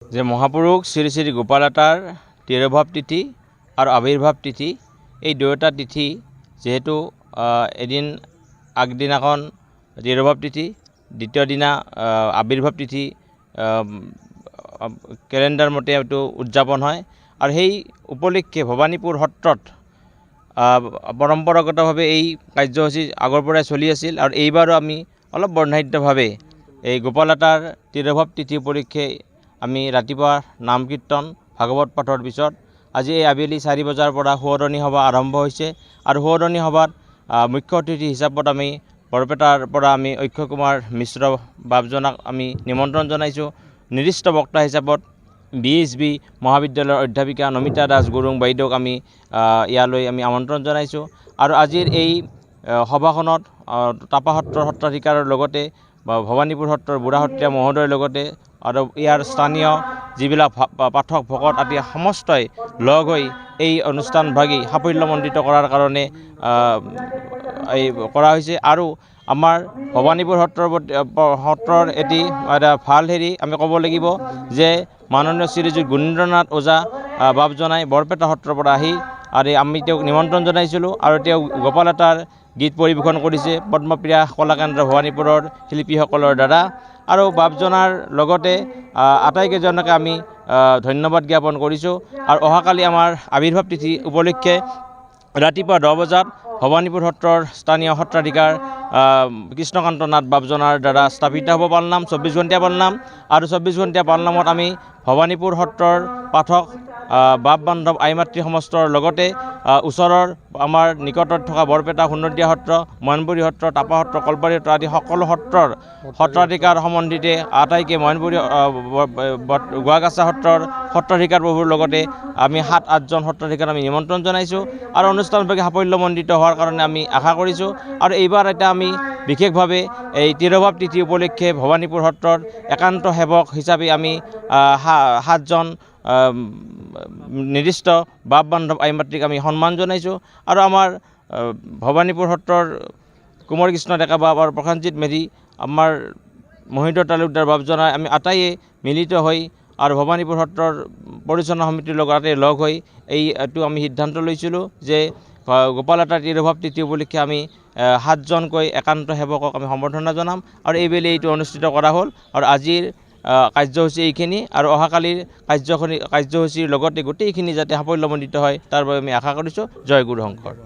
যে মহাপুৰুষ শ্ৰী শ্ৰী গোপালাতাৰ তিৰোভাৱ তিথি আৰু আৱিৰ্ভাৱ তিথি এই দুয়োটা তিথি যেহেতু এদিন আগদিনাখন তিৰোভাৱ তিথি দ্বিতীয় দিনা আৱিৰ্ভাৱ তিথি কেলেণ্ডাৰ মতে এইটো উদযাপন হয় আৰু সেই উপলক্ষে ভৱানীপুৰ সত্ৰত পৰম্পৰাগতভাৱে এই কাৰ্যসূচী আগৰ পৰাই চলি আছিল আৰু এইবাৰো আমি অলপ বৰ্ণাঢ্যভাৱে এই গোপালাতাৰ তিৰোভাৱ তিথি উপলক্ষে আমি ৰাতিপুৱা নাম কীৰ্তন ভাগৱত পাঠৰ পিছত আজি এই আবেলি 4 বজাৰ পৰা সোঁৱৰণি সভা আৰম্ভ হৈছে আৰু সোঁৱৰণি সভাত মুখ্য অতিথি হিচাপত আমি বৰপেটাৰ পৰা আমি অক্ষয় কুমাৰ মিশ্ৰ বাবজনক আমি নিমন্ত্ৰণ জনাইছোঁ। নিৰ্দিষ্ট বক্তা হিচাপত BSB মহাবিদ্যালয়ৰ অধ্যাপিকা নমিতা দাস গুৰুং বাইদেউক আমি ইয়ালৈ আমি আমন্ত্ৰণ জনাইছোঁ আৰু আজিৰ এই সভাখনত তাপা সত্ৰৰ সত্ৰাধিকাৰৰ লগতে ভৱানীপুৰ সত্ৰৰ বুঢ়া সত্ৰীয়া মহোদয়ৰ লগতে আৰু ইয়াৰ স্থানীয় যিবিলাক পাঠক ভকত আদি সমস্তই লগ হৈ এই অনুষ্ঠানভাগী সাফল্যমণ্ডিত কৰাৰ কাৰণে এই কৰা হৈছে আৰু আমাৰ ভৱানীপুৰ সত্ৰৰ এটি ভাল হেৰি আমি ক'ব লাগিব যে মাননীয় শ্ৰীযুত গুণীন্দ্ৰনাথ ওজা বাবজনাই বৰপেটা সত্ৰৰ পৰা আহি আৰু আমি তেওঁক নিমন্ত্ৰণ জনাইছিলোঁ আৰু তেওঁ গোপালাতাৰ গীত পৰিৱেশন কৰিছে পদ্মপ্ৰিয়া কলাকেন্দ্ৰ ভৱানীপুৰৰ শিল্পীসকলৰ দ্বাৰা আৰু বাবজনাৰ লগতে আটাইকেইজনকে আমি ধন্যবাদ জ্ঞাপন কৰিছোঁ আৰু অহাকালি আমাৰ আৱিৰ্ভাৱ তিথি উপলক্ষে ৰাতিপুৱা 10 বজাত ভৱানীপুৰ সত্ৰৰ স্থানীয় সত্ৰাধিকাৰ কৃষ্ণকান্ত নাথ বাবজনাৰ দ্বাৰা স্থাপিত হ'ব পালনাম 24 ঘণ্টীয়া পালনাম আৰু 24 ঘণ্টীয়া পালনামত আমি ভৱানীপুৰ সত্ৰৰ পাঠক বাপ বান্ধৱ আই মাতৃ সমষ্টৰ লগতে ওচৰৰ আমাৰ নিকটত থকা বৰপেটা সোণতীয়া সত্ৰ মইনপুৰী সত্ৰ তাপা সত্ৰ কলবাৰী সত্ৰ আদি সকলো সত্ৰৰ সত্ৰাধিকাৰ সম্বন্ধিতে আটাইকে মইনপুৰী গোৱাগাছা সত্ৰৰ সত্ৰাধিকাৰ প্ৰভুৰ লগতে আমি 7-8জন সত্ৰাধিকাৰ আমি নিমন্ত্ৰণ জনাইছোঁ আৰু অনুষ্ঠানভাগে সাফল্যমণ্ডিত হোৱাৰ কাৰণে আমি আশা কৰিছোঁ আৰু এইবাৰ এটা আমি বিশেষভাৱে এই তিৰোভাৱ তিথি উপলক্ষে ভৱানীপুৰ সত্ৰৰ একান্ত সেৱক হিচাপে আমি 7জন নিৰ্দিষ্ট বাপ বান্ধৱ আই মাতৃক আমি সন্মান জনাইছোঁ আৰু আমাৰ ভৱানীপুৰ সত্ৰৰ কুমৰ কৃষ্ণ ডেকা বাবা আৰু প্ৰশান্তজিৎ মেধি আমাৰ মহিন্দ্ৰ তালুকদাৰ বাবজনাই আমি আটাইয়ে মিলিত হৈ আৰু ভৱানীপুৰ সত্ৰৰ পৰিচালনা সমিতিৰ লগতে লগ হৈ এইটো আমি সিদ্ধান্ত লৈছিলোঁ যে গোপালাতাৰ তিৰোভাৱ তিথি উপলক্ষে আমি 7জনকৈ একান্ত সেৱকক আমি সম্বৰ্ধনা জনাম আৰু এইবেলি এইটো অনুষ্ঠিত কৰা হ'ল আৰু আজিৰ কাৰ্যসূচী এইখিনি আৰু অহাকালিৰ কাৰ্যসূচীৰ লগতে গোটেইখিনি যাতে সাফল্যমণ্ডিত হয় তাৰ বাবে আমি আশা কৰিছোঁ। জয় গুৰু শংকৰ।